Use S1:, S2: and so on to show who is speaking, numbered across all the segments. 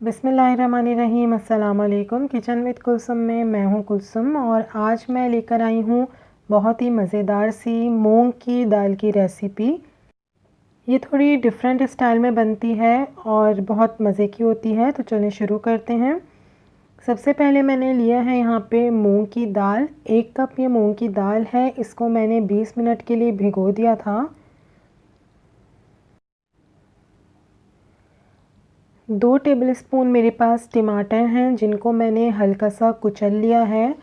S1: बिस्मिल्लाहिर्रहमानिर्रहीम। अस्सलाम वालेकुम। किचन विद कुलसुम में मैं हूं कुलसुम और आज मैं लेकर आई हूं बहुत ही मज़ेदार सी मूंग की दाल की रेसिपी। ये थोड़ी डिफरेंट स्टाइल में बनती है और बहुत मज़े की होती है। तो चलिए शुरू करते हैं। सबसे पहले मैंने लिया है यहाँ पे मूंग की दाल। 1 कप ये मूंग की दाल है। इसको मैंने 20 मिनट के लिए भिगो दिया था। 2 टेबलस्पून मेरे पास टमाटर हैं जिनको मैंने हल्का सा कुचल लिया है।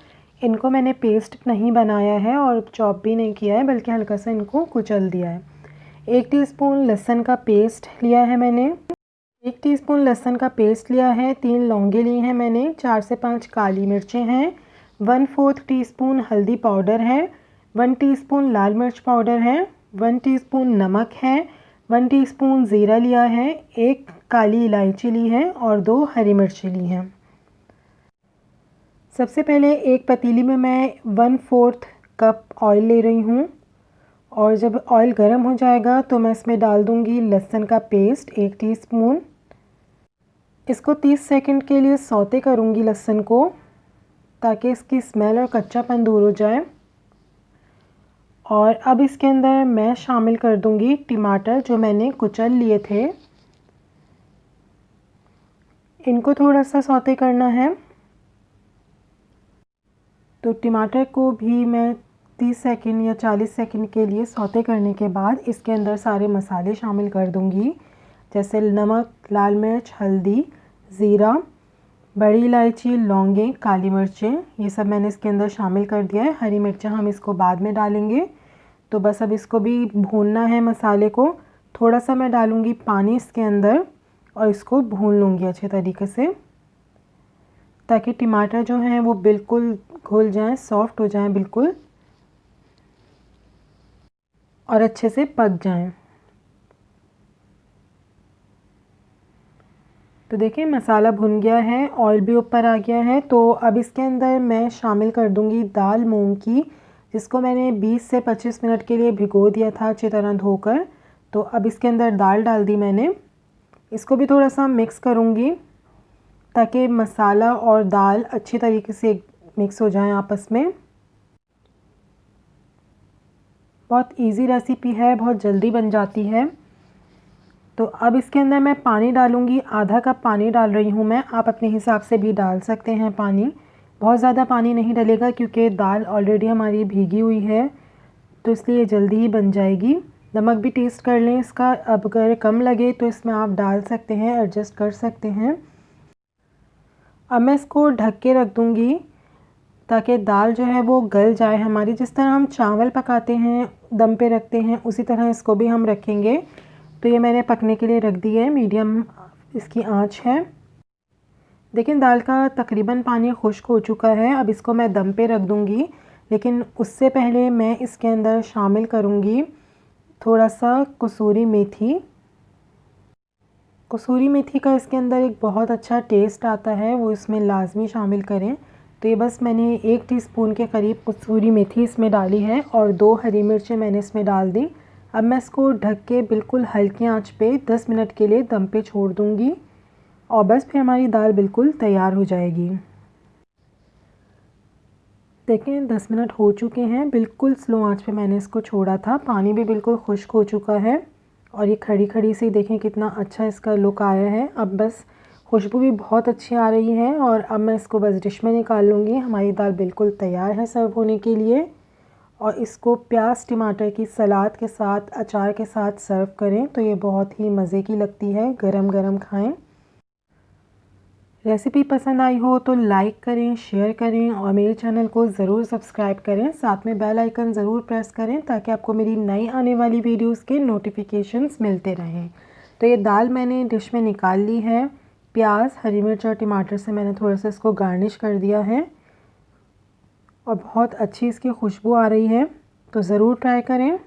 S1: इनको मैंने पेस्ट नहीं बनाया है और चॉप भी नहीं किया है, बल्कि हल्का सा इनको कुचल दिया है। 1 टीस्पून लहसुन का पेस्ट लिया है मैंने। 1 टीस्पून लहसुन का पेस्ट लिया है। 3 लौंगे लिए हैं मैंने। 4 से 5 काली मिर्चें हैं। 1/4 टीस्पून हल्दी पाउडर है। 1 टीस्पून लाल मिर्च पाउडर है। 1 टीस्पून नमक है। 1 टीस्पून ज़ीरा लिया है। 1 काली इलायची ली है और 2 हरी मिर्ची ली हैं। सबसे पहले एक पतीली में मैं 1/4 कप ऑयल ले रही हूँ और जब ऑयल गर्म हो जाएगा तो मैं इसमें डाल दूँगी लहसुन का पेस्ट 1 टीस्पून। इसको 30 सेकंड के लिए सौते करूँगी लहसुन को, ताकि इसकी स्मेल और कच्चापन दूर हो जाए। और अब इसके अंदर मैं शामिल कर दूँगी टमाटर जो मैंने कुचल लिए थे। इनको थोड़ा सा सौते करना है। तो टमाटर को भी मैं 30 सेकंड या 40 सेकंड के लिए सौते करने के बाद इसके अंदर सारे मसाले शामिल कर दूंगी, जैसे नमक, लाल मिर्च, हल्दी, ज़ीरा, बड़ी इलायची, लौंगे, काली मिर्चें, ये सब मैंने इसके अंदर शामिल कर दिया है। हरी मिर्चें हम इसको बाद में डालेंगे। तो बस अब इसको भी भूनना है मसाले को। थोड़ा सा मैं डालूँगी पानी इसके अंदर और इसको भून लूँगी अच्छे तरीके से, ताकि टमाटर जो हैं वो बिल्कुल घुल जाएं, सॉफ्ट हो जाएं बिल्कुल और अच्छे से पक जाएं। तो देखिए मसाला भुन गया है, ऑयल भी ऊपर आ गया है। तो अब इसके अंदर मैं शामिल कर दूंगी दाल मूंग की, जिसको मैंने 20 से 25 मिनट के लिए भिगो दिया था अच्छी तरह धोकर। तो अब इसके अंदर दाल डाल दी मैंने। इसको भी थोड़ा सा मिक्स करूँगी ताकि मसाला और दाल अच्छी तरीके से मिक्स हो जाएं आपस में। बहुत इजी रेसिपी है, बहुत जल्दी बन जाती है। तो अब इसके अंदर मैं पानी डालूँगी। आधा कप पानी डाल रही हूँ मैं। आप अपने हिसाब से भी डाल सकते हैं पानी। बहुत ज़्यादा पानी नहीं डलेगा क्योंकि दाल ऑलरेडी हमारी भीगी हुई है, तो इसलिए जल्दी ही बन जाएगी। नमक भी टेस्ट कर लें इसका। अब अगर कम लगे तो इसमें आप डाल सकते हैं, एडजस्ट कर सकते हैं। अब मैं इसको ढक के रख दूँगी ताकि दाल जो है वो गल जाए हमारी। जिस तरह हम चावल पकाते हैं, दम पे रखते हैं, उसी तरह इसको भी हम रखेंगे। तो ये मैंने पकने के लिए रख दी है। मीडियम इसकी आंच है। देखिए दाल का तकरीबन पानी खुश्क हो चुका है। अब इसको मैं दम पे रख दूँगी, लेकिन उससे पहले मैं इसके अंदर शामिल करूँगी थोड़ा सा कसूरी मेथी। कसूरी मेथी का इसके अंदर एक बहुत अच्छा टेस्ट आता है, वो इसमें लाजमी शामिल करें। तो ये बस मैंने 1 टीस्पून के करीब कसूरी मेथी इसमें डाली है और 2 हरी मिर्चें मैंने इसमें डाल दी। अब मैं इसको ढक के बिल्कुल हल्की आंच पे 10 मिनट के लिए दम पे छोड़ दूँगी और बस फिर हमारी दाल बिल्कुल तैयार हो जाएगी। देखें 10 मिनट हो चुके हैं। बिल्कुल स्लो आंच पे मैंने इसको छोड़ा था। पानी भी बिल्कुल खुश्क हो चुका है और ये खड़ी खड़ी सी देखें कितना अच्छा इसका लुक आया है। अब बस खुशबू भी बहुत अच्छी आ रही है और अब मैं इसको बस डिश में निकाल लूँगी। हमारी दाल बिल्कुल तैयार है सर्व होने के लिए। और इसको प्याज टमाटर की सलाद के साथ, अचार के साथ सर्व करें तो ये बहुत ही मज़े की लगती है। गरम गरम खाएं। रेसिपी पसंद आई हो तो लाइक करें, शेयर करें और मेरे चैनल को ज़रूर सब्सक्राइब करें। साथ में बेल आइकन ज़रूर प्रेस करें ताकि आपको मेरी नई आने वाली वीडियोस के नोटिफिकेशंस मिलते रहें। तो ये दाल मैंने डिश में निकाल ली है। प्याज, हरी मिर्च और टमाटर से मैंने थोड़ा सा इसको गार्निश कर दिया है और बहुत अच्छी इसकी खुशबू आ रही है। तो ज़रूर ट्राई करें।